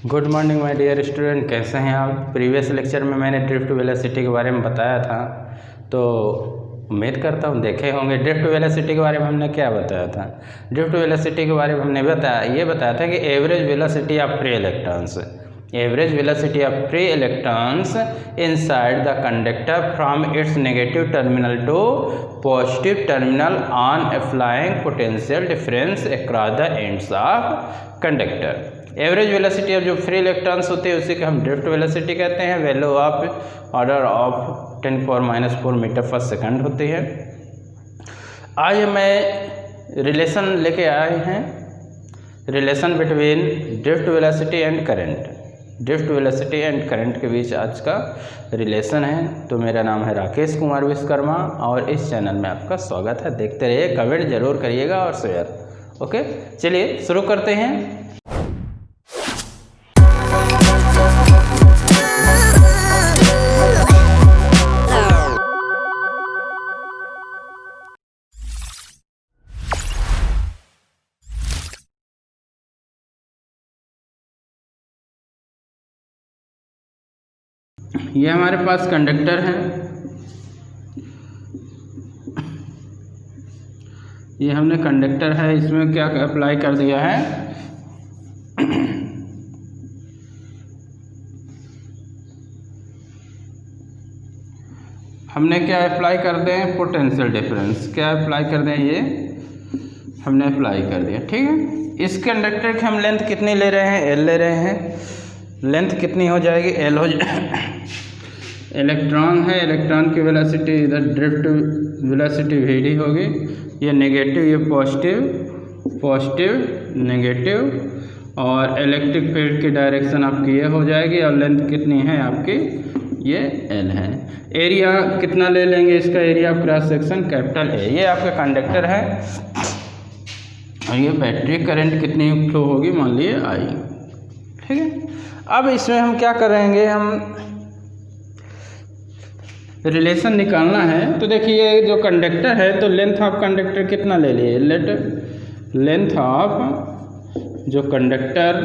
Good morning my dear student, कैसे हैं आप। प्रीवियस लेक्चर में मैंने ड्रिफ्ट वेलोसिटी के बारे में बताया था, तो उम्मीद करता हूँ देखे होंगे। ड्रिफ्ट वेलोसिटी के बारे में हमने क्या बताया था? ड्रिफ्ट वेलोसिटी के बारे में हमने ये बताया था कि average velocity of free electrons, average velocity of free electrons inside the conductor from its negative terminal to positive terminal on applying potential difference across the ends of conductor. Average velocity of जो free electrons होते हैं उसी को हम drift velocity कहते हैं। Value of order of 10⁻⁴ metre पर second होती है। आज मैं रिलेशन लेके आए हैं, relation between drift velocity and current. Drift velocity and current के बीच आज का रिलेशन है। तो मेरा नाम है राकेश कुमार विश्वकर्मा और इस चैनल में आपका स्वागत है। देखते रहिए, कमेंट जरूर करिएगा और शेयर। ओके, चलिए शुरू करते हैं। ये हमारे पास कंडक्टर है, ये हमने कंडक्टर है, इसमें क्या अप्लाई कर दिया है, हमने क्या अप्लाई कर दें, पोटेंशियल डिफरेंस। क्या अप्लाई कर दें, ये हमने अप्लाई कर दिया। ठीक है, इस कंडक्टर की हम लेंथ कितनी ले रहे हैं, एल ले रहे हैं। लेंथ कितनी हो जाएगी, एल हो जाएगी। इलेक्ट्रॉन है, इलेक्ट्रॉन की वेलोसिटी इधर ड्रिफ्ट वेलोसिटी वी होगी। ये नेगेटिव, ये पॉजिटिव, पॉजिटिव नेगेटिव, और इलेक्ट्रिक फील्ड की डायरेक्शन आपकी ये हो जाएगी। और लेंथ कितनी है आपकी, ये एल है। एरिया कितना ले लेंगे, इसका area of cross section capital A. ये आपका कंडक्टर है और ये बैटरी करंट कितनी फ्लो होगी, मान लीजिए आई। ठीक है, अब इसमें हम क्या करेंगे, हम रिलेशन निकालना है। तो देखिए जो कंडक्टर है, तो लेंथ ऑफ कंडक्टर कितना ले लिए, लेंथ ऑफ जो कंडक्टर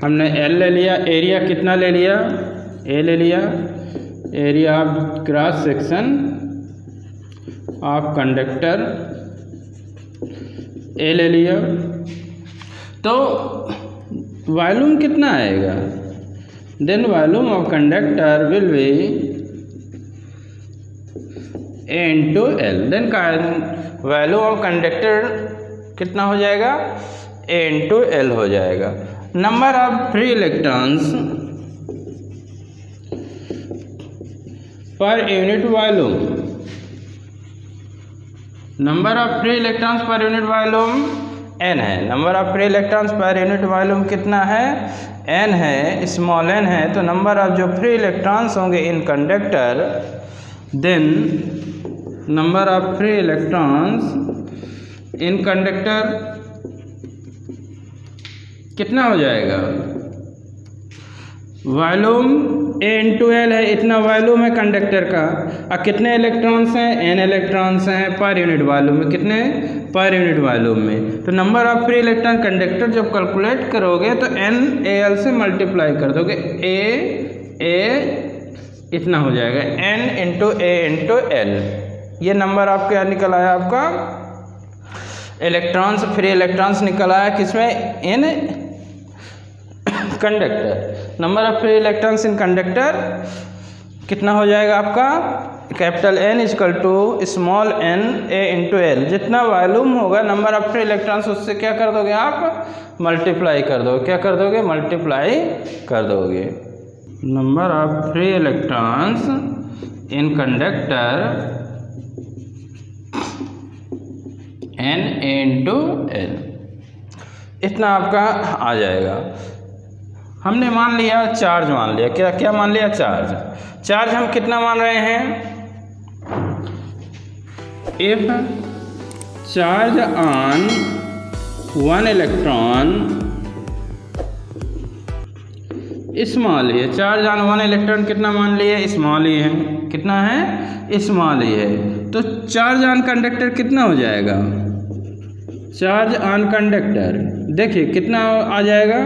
हमने एल ले लिया। एरिया कितना ले लिया, ए ले लिया। Area of cross section of conductor A ले लिया। तो वॉल्यूम कितना आएगा, then volume of conductor will be A into L. Then value of conductor कितना हो जाएगा, ए इंटू एल हो जाएगा। Number of free electrons per unit volume, number of free electrons per unit volume N है। Number of free electrons per unit volume कितना है, n है, small n है। तो नंबर ऑफ जो फ्री इलेक्ट्रॉन्स होंगे in conductor, then number of free electrons in conductor कितना हो जाएगा, वॉल्यूम ए इंटू एल है, इतना वॉल्यूम है कंडक्टर का। और कितने इलेक्ट्रॉन्स हैं, एन इलेक्ट्रॉन्स हैं पर यूनिट वॉल्यूम में। कितने, पर यूनिट वॉल्यूम में। तो number of free electron conductor जब कैलकुलेट करोगे तो एन ए एल से मल्टीप्लाई कर दोगे, ए इतना हो जाएगा, एन इंटू ए इंटू एल। ये नंबर आपका क्या निकल आया, आपका इलेक्ट्रॉन्स, फ्री इलेक्ट्रॉन्स निकल आया किसमें, in conductor. Number of free electrons in conductor कितना हो जाएगा आपका, capital N equal to small n A into l. जितना वॉल्यूम होगा नंबर ऑफ फ्री इलेक्ट्रॉन्स, उससे क्या कर दोगे आप, मल्टीप्लाई कर दोगे। क्या कर दोगे, मल्टीप्लाई कर दोगे। Number of free electrons in conductor N A into L, इतना आपका आ जाएगा। हमने मान लिया चार्ज, मान लिया क्या क्या मान लिया, चार्ज। चार्ज हम कितना मान रहे हैं, if charge on one electron small ही है। चार्ज ऑन वन इलेक्ट्रॉन कितना मान लिए, स्मॉल ही है। कितना है, स्मॉल ही है। तो चार्ज ऑन कंडक्टर कितना हो जाएगा, चार्ज ऑन कंडक्टर, देखिए कितना आ जाएगा,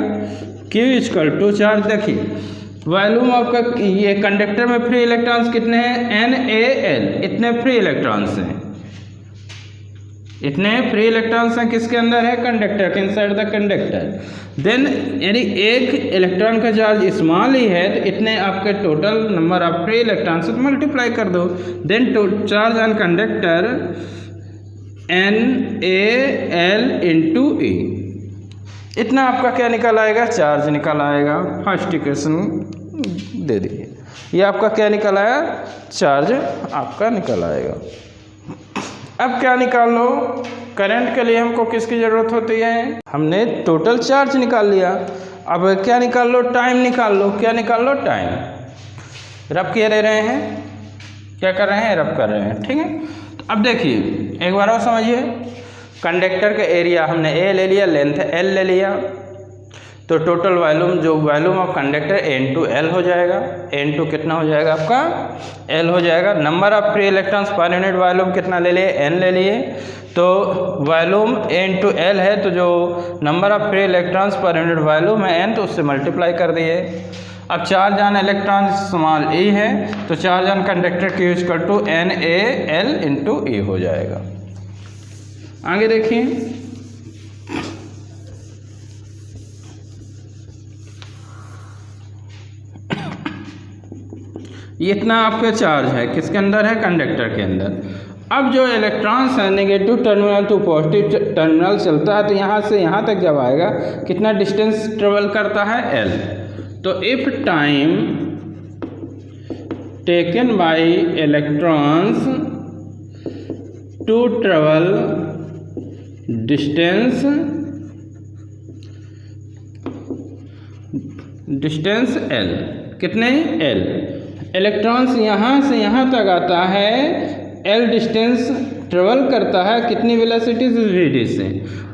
Q इक्वल टू चार्ज। देखिए वॉल्यूम आपका, ये कंडक्टर में फ्री इलेक्ट्रॉन्स कितने हैं, NaL, इतने फ्री इलेक्ट्रॉन्स हैं, इतने फ्री इलेक्ट्रॉन्स हैं किसके अंदर है, कंडक्टर के इनसाइड द कंडक्टर। देन यानी एक इलेक्ट्रॉन का चार्ज स्मॉल ही है तो इतने आपके total number of free electrons से मल्टीप्लाई कर दो। Then charge on conductor NaL into E, इतना आपका क्या निकल आएगा, चार्ज निकल आएगा। फर्स्ट इक्वेशन दे दीजिए, ये आपका क्या निकल आया, चार्ज आपका निकल आएगा। अब क्या निकाल लो, करंट के लिए हमको किसकी ज़रूरत होती है, हमने टोटल चार्ज निकाल लिया। अब क्या निकाल लो, टाइम निकाल लो। क्या निकाल लो, टाइम। रब किए रहे हैं, क्या कर रहे हैं, रब कर रहे हैं, ठीक है। तो अब देखिए एक बार और समझिए, कंडक्टर का एरिया हमने A ले लिया, लेंथ L ले लिया, तो टोटल वॉल्यूम, जो वॉल्यूम ऑफ कंडक्टर N2L हो जाएगा। N2 कितना हो जाएगा आपका, L हो जाएगा। Number of free electrons per unit volume कितना ले लिए, N ले लिए, तो वॉल्यूम N2L है, तो जो number of free electrons per unit volume है N, तो उससे मल्टीप्लाई कर दिए। अब charge on electron small E है, तो charge on conductor Q equal to NaL into E हो जाएगा। आगे देखिए, इतना आपका चार्ज है किसके अंदर है, कंडक्टर के अंदर। अब जो इलेक्ट्रॉन्स है negative terminal to positive terminal चलता है, तो यहाँ से यहाँ तक जब आएगा कितना डिस्टेंस ट्रेवल करता है, L। तो if time taken by electrons to travel distance L, कितने L, इलेक्ट्रॉन्स यहाँ से यहाँ तक आता है, L डिस्टेंस ट्रेवल करता है कितनी वेलोसिटी से, vd से।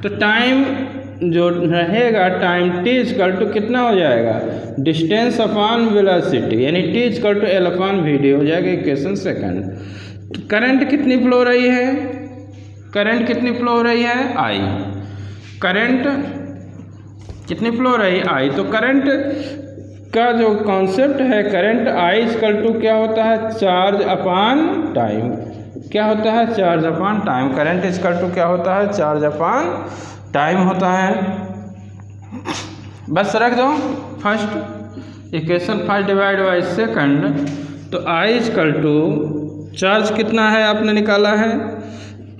तो टाइम जो रहेगा, टाइम t इक्वल टू कितना हो जाएगा, डिस्टेंस अपॉन वेलोसिटी, यानी t equal to L upon vd हो जाएगा, इक्वेशन सेकंड। तो करंट कितनी फ्लो हो रही है, करंट कितनी फ्लो हो रही है, I। करंट कितनी फ्लो हो रही है, I। तो करंट का जो कॉन्सेप्ट है, करंट I इक्वल टू क्या होता है, चार्ज अपॉन टाइम। क्या होता है, charge upon time. Current equal to क्या होता है, चार्ज अपॉन टाइम होता है। बस रख दो first equation, first divide by second. तो I इक्वल टू चार्ज कितना है आपने निकाला है,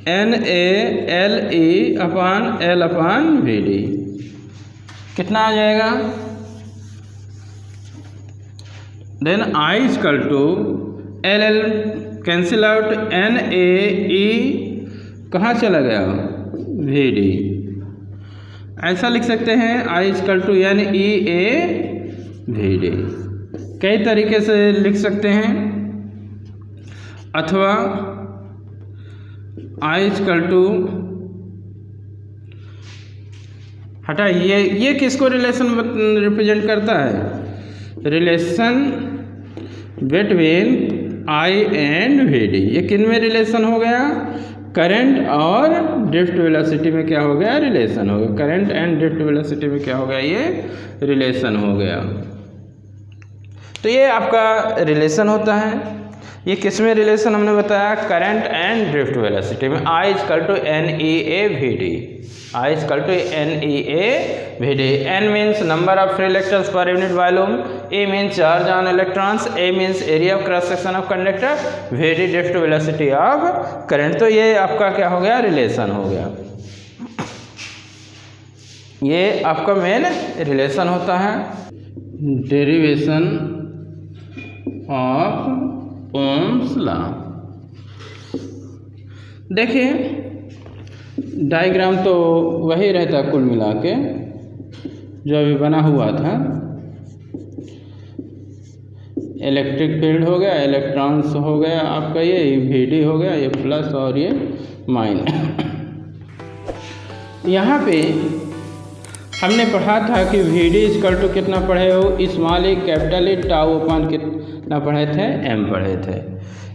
NaLe upon L upon Vd, कितना आ जाएगा। Then I equal to LL cancel out, NaE कहाँ चला गया, Vd। ऐसा लिख सकते हैं I equal to NeA Vd, कई तरीके से लिख सकते हैं। अथवा I इक्वल टू, हटाइए, ये किसको रिलेशन रिप्रेजेंट करता है, relation between I and Vd। ये किन में रिलेशन हो गया, करंट और ड्रिफ्ट वेलोसिटी में क्या हो गया, रिलेशन हो गया। करंट एंड ड्रिफ्ट वेलोसिटी में क्या हो गया, ये रिलेशन हो गया। तो ये आपका रिलेशन होता है। ये किस में रिलेशन हमने बताया, करंट एंड ड्रिफ्ट वेलोसिटी में। I equal to NeA Vd, I equal to NeA Vd। N means number of free electrons per unit volume, A means charge on electrons, A means area of cross section of conductor, Vd drift velocity of current. तो ये आपका क्या हो गया, relation हो गया। ये आपका मेन रिलेशन होता है। Derivation of Ohm's law. देखिए डायग्राम तो वही रहता कुल मिला के जो अभी बना हुआ था। इलेक्ट्रिक फील्ड हो गया, इलेक्ट्रॉन्स हो गया आपका, ये Vd हो गया, ये प्लस और ये माइनस। यहाँ पे हमने पढ़ा था कि Vd इक्वल टू कितना पढ़े हो, small E capital E tau upon कितना पढ़े थे, m पढ़े थे।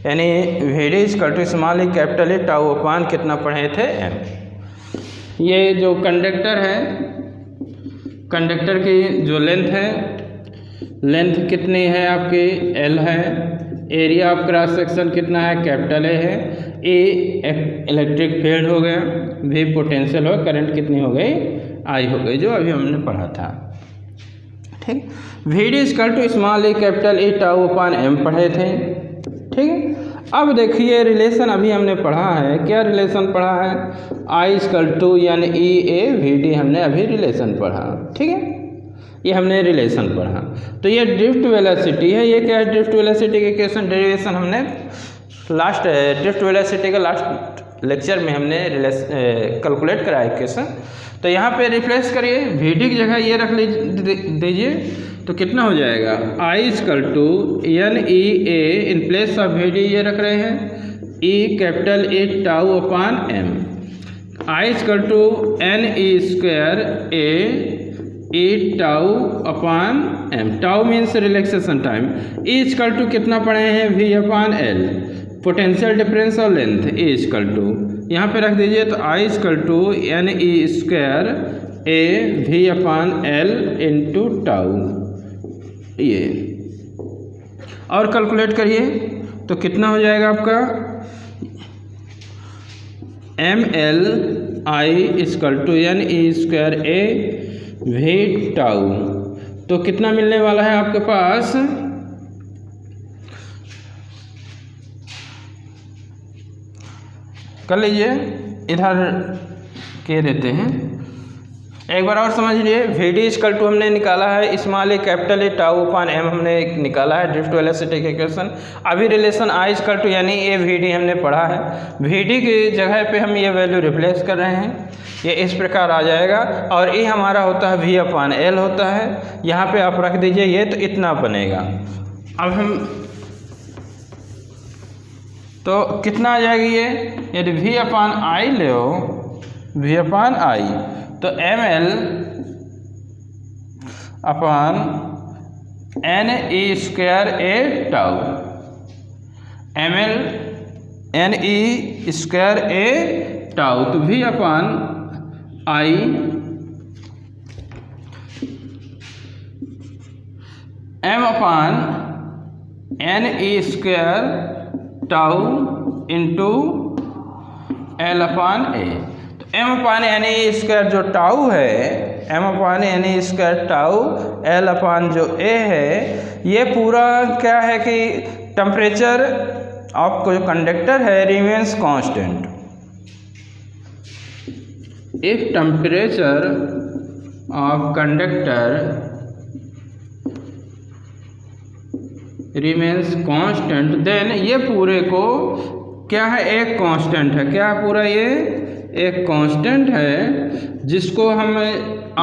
यानी Vd equal to small E capital E tau upon कितना पढ़े थे, m। ये जो कंडक्टर है कंडक्टर की जो लेंथ है, लेंथ कितनी है आपकी, L है। एरिया ऑफ क्रॉस सेक्शन कितना है, कैपिटल ए है। ए इलेक्ट्रिक फील्ड हो गया, V पोटेंशियल हो, करंट कितनी हो गई, I हो गई, जो अभी हमने पढ़ा था। ठीक, VD equal to small A capital A tau upon M पढ़े थे। ठीक है, अब देखिए रिलेशन अभी हमने पढ़ा है, क्या रिलेशन पढ़ा है, I इक्वल टू यानी EA/VD हमने अभी रिलेशन पढ़ा। ठीक है, ये हमने रिलेशन पढ़ा। तो ये ड्रिफ्ट वेलोसिटी है, ये क्या है, ड्रिफ्ट वेलोसिटी के इक्वेशन डेरिवेशन हमने लास्ट ड्रिफ्ट वेलोसिटी के लास्ट लेक्चर में हमने कैलकुलेट कराया इक्वेशन। तो यहाँ पे रिप्लेस करिए, VD की जगह ये रख दीजिए, तो कितना हो जाएगा, I equal to NEA in place of VD ये रख रहे हैं, E capital A tau upon M. I equal to NE square A tau upon M, tau means relaxation time. E equal to कितना पढ़े हैं, V upon L, potential difference और length E equal to यहाँ पे रख दीजिए, तो I equal to NE square V upon L into tau, ये और कैलकुलेट करिए तो कितना हो जाएगा आपका, MLI equal to NE square V tau. तो कितना मिलने वाला है आपके पास, कर लीजिए, इधर के देते हैं, एक बार और समझ लिए। VD इक्वल टू हमने निकाला है small A capital A tau upon M हमने निकाला है ड्रिफ्ट वेलोसिटी के इक्वेशन। अभी रिलेशन I इक्वल टू यानी AVD हमने पढ़ा है, VD की जगह पे हम ये वैल्यू रिप्लेस कर रहे हैं, ये इस प्रकार आ जाएगा। और E हमारा होता है V अपान L होता है, यहाँ पे आप रख दीजिए, ये तो इतना बनेगा। अब हम तो कितना आ जाएगी ये, यदि V upon I low, V upon I, तो ML upon NE square A tau, ML NE square A tau, तो V upon I M upon NE square tau into L upon A. तो M अपान NE square जो tau है, M अपान NE square tau, L अपान जो A है, ये पूरा क्या है कि टेम्परेचर ऑफ जो कंडक्टर है remains constant. If temperature of conductor remains constant, then ये पूरे को क्या है, एक कांस्टेंट है, क्या पूरा ये एक कांस्टेंट है, जिसको हम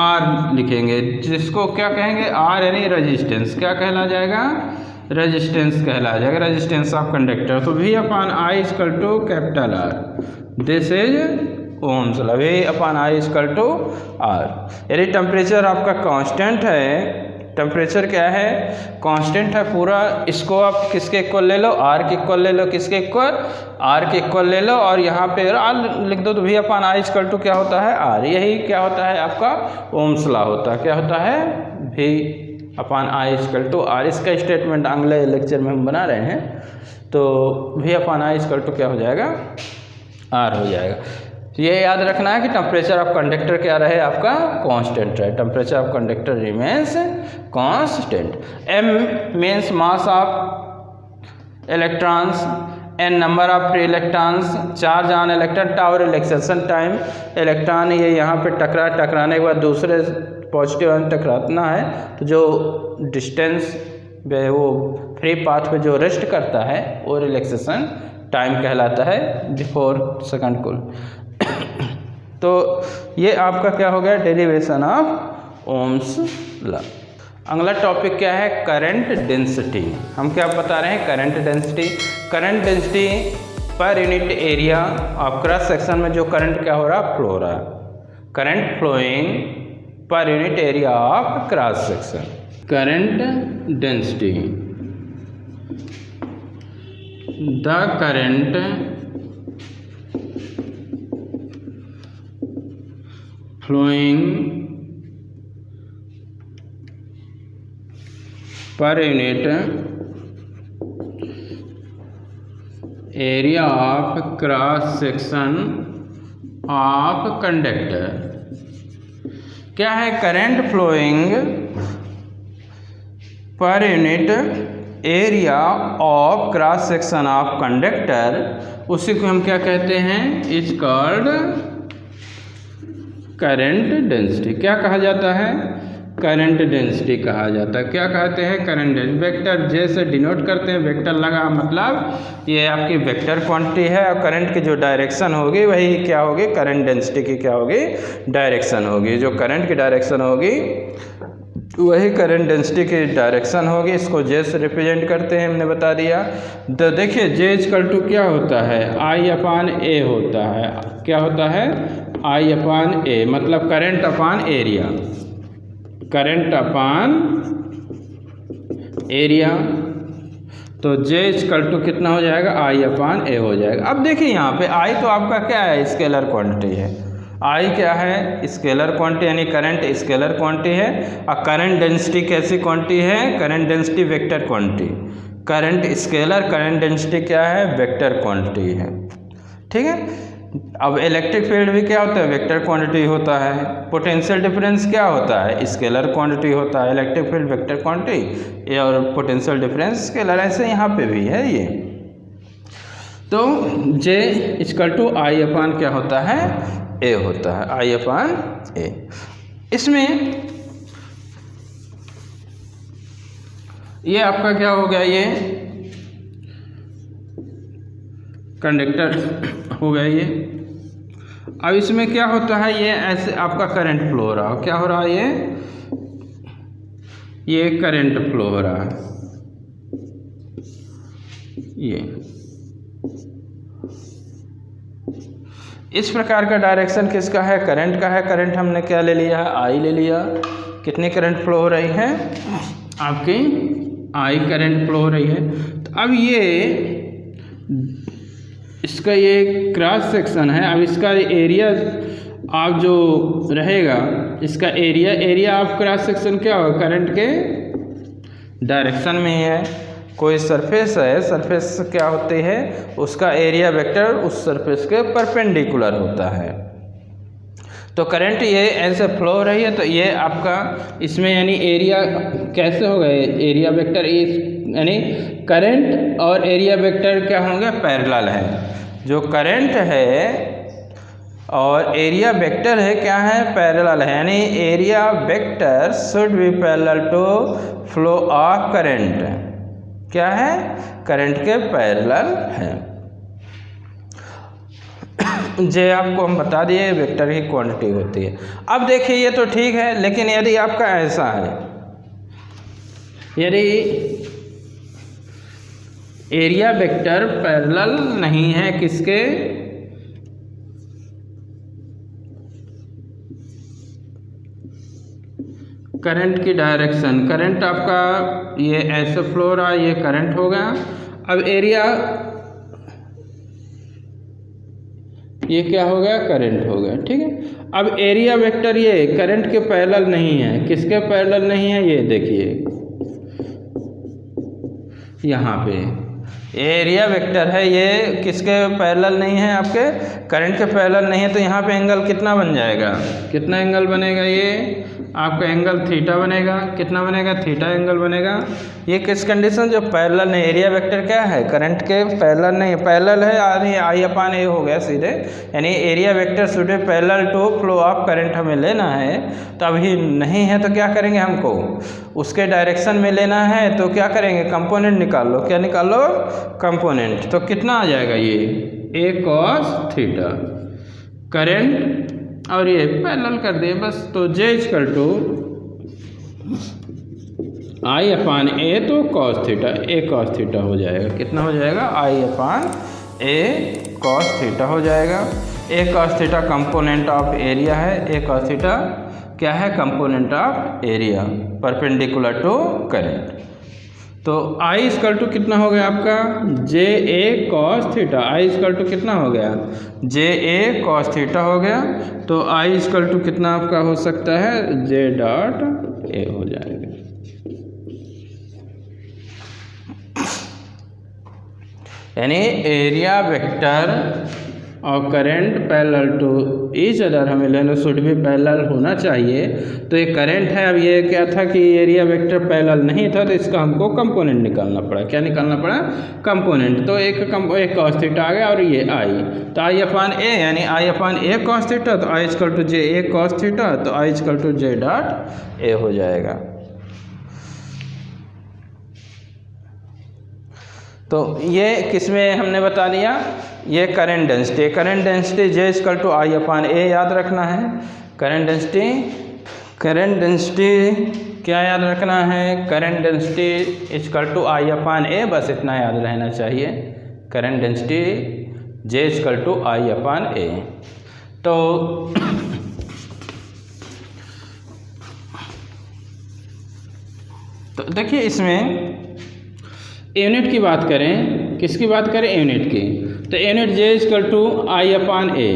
R लिखेंगे, जिसको क्या कहेंगे, R यानी रेजिस्टेंस, क्या कहला जाएगा, रेजिस्टेंस कहला जाएगा, रेजिस्टेंस ऑफ कंडक्टर। तो V upon I equal to capital R, this is Ohm's law, V upon I equal to R। यदि टेम्परेचर आपका कांस्टेंट है, टेम्परेचर क्या है, कांस्टेंट है पूरा, इसको आप किसके इक्वल ले लो, R के इक्वल ले लो, किसके इक्वल, R के इक्वल ले लो, और यहाँ पे R लिख दो, तो V upon I equal to क्या होता है, R। यही क्या होता है आपका ओम्स लॉ होता है, क्या होता है, V upon I equal to R। इसका स्टेटमेंट अगले लेक्चर में हम बना रहे हैं, तो V upon I equal to क्या हो जाएगा, R हो जाएगा। ये याद रखना है कि टेम्परेचर ऑफ कंडक्टर क्या रहे, आपका कांस्टेंट रहे, temperature of conductor remains constant. M means mass of electrons, N number of free electrons, charge on electron, tau relaxation time, electron ये यहाँ पे टकराने के बाद दूसरे पॉजिटिव आयन टकराना है, तो जो डिस्टेंस वो फ्री पाथ पे जो रेस्ट करता है वो रिलैक्सेशन टाइम कहलाता है बिफोर सेकंड कूल। तो ये आपका क्या हो गया, डेरिवेशन ऑफ ओम्स लॉ। अगला टॉपिक क्या है, करंट डेंसिटी। हम क्या बता रहे हैं, करंट डेंसिटी। करंट डेंसिटी पर unit area of cross section में जो करंट क्या हो रहा है, फ्लो हो रहा है, current flowing per unit area of cross section. Current density, the current flowing per unit area of cross section of conductor. क्या है? Current flowing per unit area of cross section of conductor, उसी को हम क्या कहते हैं? Is called current density. क्या कहा जाता है? करंट डेंसिटी कहा जाता है। क्या कहते हैं? Current density. वेक्टर जे से डिनोट करते हैं, वेक्टर लगा मतलब ये आपकी वेक्टर क्वांटिटी है, और करंट की जो डायरेक्शन होगी वही क्या होगी? करंट डेंसिटी की क्या होगी? डायरेक्शन होगी। जो करंट की डायरेक्शन होगी वही करंट डेंसिटी की डायरेक्शन होगी। इसको जे से रिप्रेजेंट करते हैं, हमने बता दिया। तो देखिए जे इक्वल टू क्या होता है? आई अपान ए होता है। क्या होता है? आई अपान ए, मतलब करंट अपान एरिया, करंट अपान एरिया। तो जे इक्वल टू कितना हो जाएगा? आई अपान ए हो जाएगा। अब देखिए यहाँ पे आई तो आपका क्या है? स्केलर क्वांटिटी है। आई क्या है? स्केलर क्वांटिटी, यानी करंट स्केलर क्वांटिटी है। और करंट डेंसिटी कैसी क्वांटिटी है? Current density vector quantity. Current scalar, current density क्या है? वेक्टर क्वांटिटी है। ठीक है। अब इलेक्ट्रिक फील्ड भी क्या होता है? वेक्टर क्वांटिटी होता है। पोटेंशियल डिफरेंस क्या होता है? स्केलर क्वांटिटी होता है। इलेक्ट्रिक फील्ड वेक्टर क्वांटिटी और पोटेंशियल डिफरेंस स्केलर। ऐसे यहाँ पे भी है ये। तो जे इक्वल टू आई अपान क्या होता है? ए होता है, आई अपान ए। इसमें ये आपका क्या हो गया? ये कंडक्टर हो गया ये। अब इसमें क्या होता है? ये ऐसे आपका करंट फ्लो हो रहा है। क्या हो रहा है? ये करंट फ्लो हो रहा है। ये इस प्रकार का डायरेक्शन किसका है? करंट का है। करंट हमने क्या ले लिया है? आई ले लिया। कितनी करंट फ्लो हो रही है? आपकी आई करंट फ्लो हो रही है। तो अब ये इसका ये क्रॉस सेक्शन है। अब इसका एरिया आप जो रहेगा, इसका एरिया ऑफ क्रॉस सेक्शन क्या होगा? करंट के डायरेक्शन में ही है। कोई सरफेस है, सरफेस क्या होती है? उसका एरिया वेक्टर उस सरफेस के परपेंडिकुलर होता है। तो करंट ये ऐसे फ्लो हो रही है, तो ये आपका इसमें यानी एरिया कैसे होगा? एरिया वेक्टर यानी करंट और एरिया वेक्टर क्या होंगे? पैरेलल है। जो करंट है और एरिया वेक्टर है क्या है? पैरेलल है। यानी area vector should be parallel to flow of current. क्या है? करंट के पैरेलल है। जे आपको हम बता दिए वेक्टर की क्वांटिटी होती है। अब देखिए ये तो ठीक है, लेकिन यदि आपका ऐसा है, यदि एरिया वेक्टर पैरेलल नहीं है किसके? करंट की डायरेक्शन। करंट आपका ये ऐसे फ्लो हो रहा है, ये करंट हो गया। अब एरिया ये क्या हो गया? करंट हो गया। ठीक है। अब एरिया वेक्टर ये करंट के पैरेलल नहीं है। किसके पैरेलल नहीं है? ये देखिए यहाँ पे एरिया वेक्टर है, ये किसके पैरेलल नहीं है? आपके करंट के पैरेलल नहीं है। तो यहाँ पे एंगल कितना बन जाएगा? कितना एंगल बनेगा? ये आपका एंगल थीटा बनेगा। कितना बनेगा? थीटा एंगल बनेगा। ये किस कंडीशन? जो पैरेलल नहीं। एरिया वेक्टर क्या है? करंट के पैरेलल नहीं, पैरेलल है यानी आई अपान ए हो गया सीधे। यानी area vector should be parallel to flow of current हमें लेना है। तो अभी नहीं है तो क्या करेंगे? हमको उसके डायरेक्शन में लेना है। तो क्या करेंगे? कंपोनेंट निकाल लो। क्या निकाल लो? कंपोनेंट। तो कितना आ जाएगा? ये ए कॉस थीटा। करंट और ये पैरेलल कर दिए बस। तो जे equal to I upon A, तो कॉस थीटा, ए कॉस थीटा हो जाएगा। कितना हो जाएगा? आई अपान ए कॉस थीटा हो जाएगा। A cos theta component of area है। ए कॉस थीटा क्या है? Component of area perpendicular to current. तो आई इक्वल टू कितना हो गया आपका? J A cos theta. I equal to कितना हो गया? जे ए कॉस थीटा हो गया। तो आई इक्वल टू कितना आपका हो सकता है? जे डॉट ए हो जाएगा। यानी एरिया वेक्टर और current parallel to each other हमें लेना शुड भी पैरेलल होना चाहिए। तो ये करंट है, अब ये क्या था कि एरिया वेक्टर पैरेलल नहीं था तो इसका हमको कंपोनेंट निकालना पड़ा। क्या निकालना पड़ा? कंपोनेंट। तो एक कॉस थीटा आ गया और ये आई, तो आई अपान ए यानी आई अपान ए कॉस थीटा, तो I equal to J A cos theta, तो I equal to J dot A हो जाएगा। तो ये किसमें हमने बता दिया, ये current density J equal to I upon A याद रखना है। करंट डेंसिटी क्या याद रखना है? Current density equal to I upon A, बस इतना याद रहना चाहिए। Current density J equal to I upon A. तो देखिए इसमें यूनिट की बात करें, किसकी बात करें? यूनिट की। तो unit J equal to I upon A,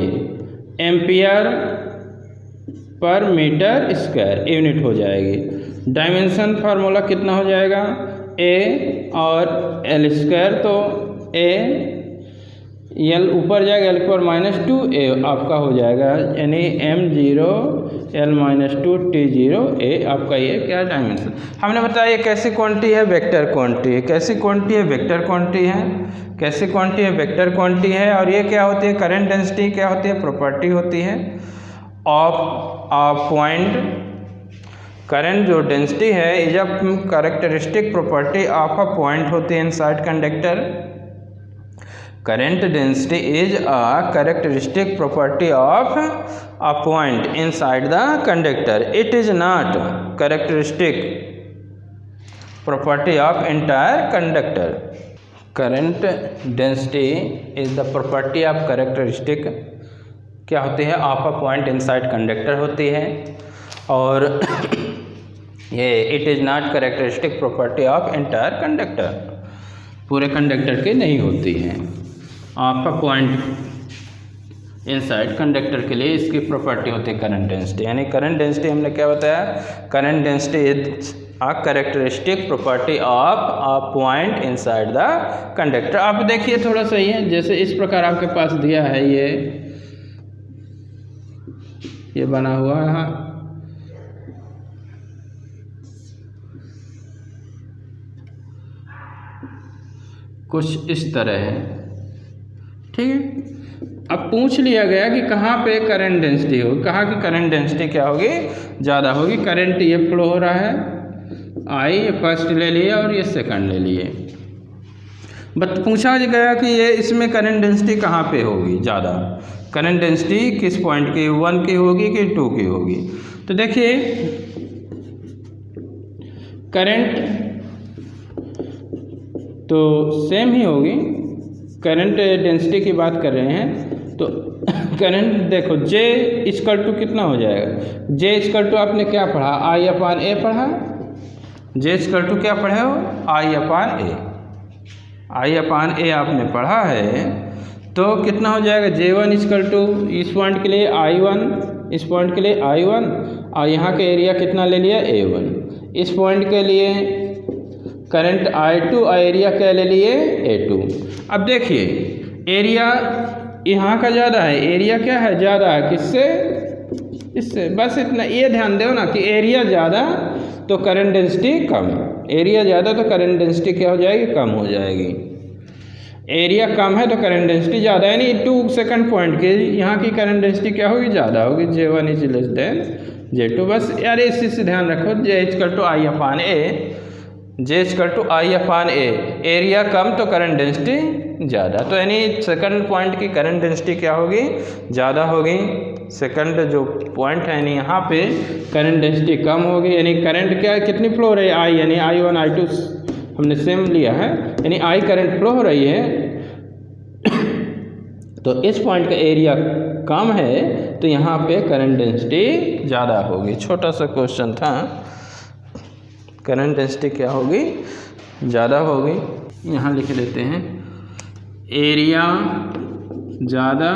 ampere per metre square unit हो जाएगी। डायमेंशन फार्मूला कितना हो जाएगा? ए और एल स्क्वायर, तो ए एल ऊपर जाएगा, एल पर -2 ए आपका हो जाएगा, यानी m0 l-2 t0 ए आपका ये क्या डायमेंशन। हमने बताया ये कैसी क्वांटिटी है? Vector quantity. कैसी क्वांटिटी है? वेक्टर क्वांटिटी है। कैसी क्वांटिटी है? वेक्टर क्वांटिटी है। और ये क्या होती है? करंट डेंसिटी क्या होती है? प्रॉपर्टी होती है ऑफ पॉइंट। करंट जो डेंसिटी है is a characteristic property of a point होती है inside conductor. Current density is a characteristic property of a point inside the conductor. It is not characteristic property of entire conductor. Current density is the property of characteristic क्या होती है? of a point inside conductor होती है। और ये it is not characteristic property of entire conductor, पूरे conductor के नहीं होती है। आपका पॉइंट इनसाइड कंडक्टर के लिए इसकी प्रॉपर्टी होती है करंट डेंसिटी। यानी करंट डेंसिटी हमने क्या बताया? Current density is a characteristic property of a point inside the conductor. आप देखिए थोड़ा सा ही है, जैसे इस प्रकार आपके पास दिया है, ये बना हुआ है, कुछ इस तरह है, ठीक है। अब पूछ लिया गया कि कहाँ पे करंट डेंसिटी होगी, कहाँ की करंट डेंसिटी क्या होगी? ज़्यादा होगी। करंट ये फ्लो हो रहा है, आई फर्स्ट ले लिए और ये सेकंड ले लिए। बट पूछा गया कि ये इसमें करंट डेंसिटी कहाँ पे होगी ज़्यादा? करंट डेंसिटी किस पॉइंट की, 1 की होगी कि 2 की होगी? तो देखिए करंट तो सेम ही होगी। करंट डेंसिटी की बात कर रहे हैं तो करंट देखो J इक्वल टू कितना हो जाएगा? J इक्वल टू आपने क्या पढ़ा? आई अपान ए पढ़ा। J इक्वल टू क्या पढ़े हो? आई अपान ए। आई अपान ए आपने पढ़ा है, तो कितना हो जाएगा? J1 इक्वल टू इस पॉइंट के लिए I1, इस पॉइंट के लिए I1, और यहाँ का एरिया कितना ले लिया? A1। इस पॉइंट के लिए करंट I2 और एरिया क्या ले लिए? A2। अब देखिए एरिया यहाँ का ज़्यादा है, एरिया क्या है? ज़्यादा है किससे? इससे। बस इतना ये ध्यान दो ना कि एरिया ज़्यादा तो करंट डेंसिटी कम, एरिया ज़्यादा तो करंट डेंसिटी क्या हो जाएगी? कम हो जाएगी। एरिया कम है तो करंट डेंसिटी ज़्यादा, यानी 2 सेकंड पॉइंट के यहाँ की करंट डेंसिटी क्या होगी? ज़्यादा होगी। J1 is less than J2। बस यार इस चीज़ से ध्यान रखो, J equal to I upon A, J equal to I upon A. Area कम तो करंट डेंसिटी ज़्यादा, तो यानी सेकंड पॉइंट की करंट डेंसिटी क्या होगी? ज़्यादा होगी। सेकंड जो पॉइंट है यानी यहाँ पे करंट डेंसिटी कम होगी, यानी करंट क्या कितनी फ्लो हो रही है? आई, यानी I1 I2 हमने सेम लिया है, यानी आई करंट फ्लो हो रही है। तो इस पॉइंट का एरिया कम है तो यहाँ पे करंट डेंसिटी ज़्यादा होगी। छोटा सा क्वेश्चन था, करंट डेंसिटी क्या होगी? ज़्यादा होगी। यहाँ लिख लेते हैं एरिया ज़्यादा,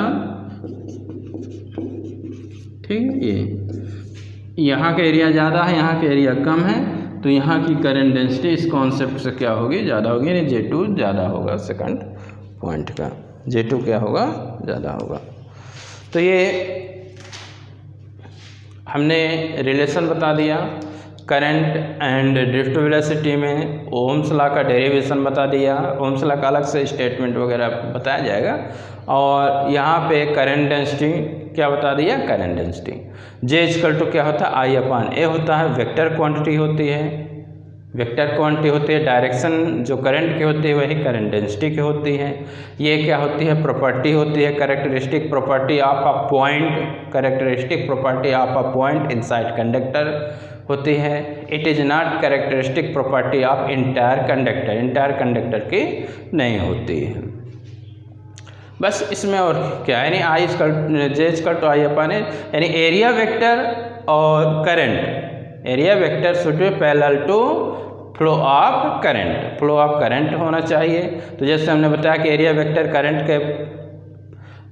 ठीक है। ये यहाँ का एरिया ज़्यादा है, यहाँ का एरिया कम है, तो यहाँ की करंट डेंसिटी इस कॉन्सेप्ट से क्या होगी? ज़्यादा होगी, यानी J2 ज़्यादा होगा सेकंड पॉइंट का, J2 क्या होगा, ज़्यादा होगा। तो ये हमने रिलेशन बता दिया। करंट एंड ड्रिफ्ट वेलोसिटी में ओम्स लॉ का डेरिवेशन बता दिया। ओम्स लॉ का अलग से स्टेटमेंट वगैरह बताया जाएगा। और यहाँ पे करंट डेंसिटी क्या बता दिया, करंट डेंसिटी J क्या होता है, I/A होता है, वेक्टर क्वांटिटी होती है, वेक्टर क्वांटिटी होती है। डायरेक्शन जो करंट की होती है वही करंट डेंसिटी की होती है। ये क्या होती है, प्रॉपर्टी होती है, characteristic property of a point, characteristic property of a point inside conductor होती है। It is not characteristic property of entire conductor, entire conductor की नहीं होती है। बस इसमें और क्या है, यानी J/I/A, यानी एरिया वेक्टर और current, area vector should be parallel to flow of current, flow of current होना चाहिए। तो जैसे हमने बताया कि एरिया वेक्टर करंट के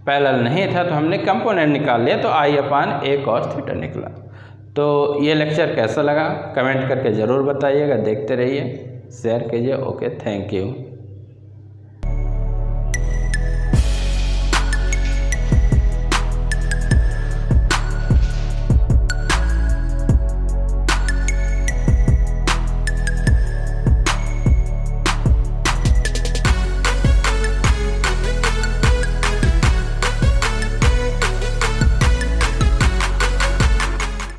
पैरेलल नहीं था तो हमने कंपोनेंट निकाल लिया, तो I/A cos थीटा निकला। तो ये लेक्चर कैसा लगा कमेंट करके ज़रूर बताइएगा, देखते रहिए, शेयर कीजिए। Okay, thank you.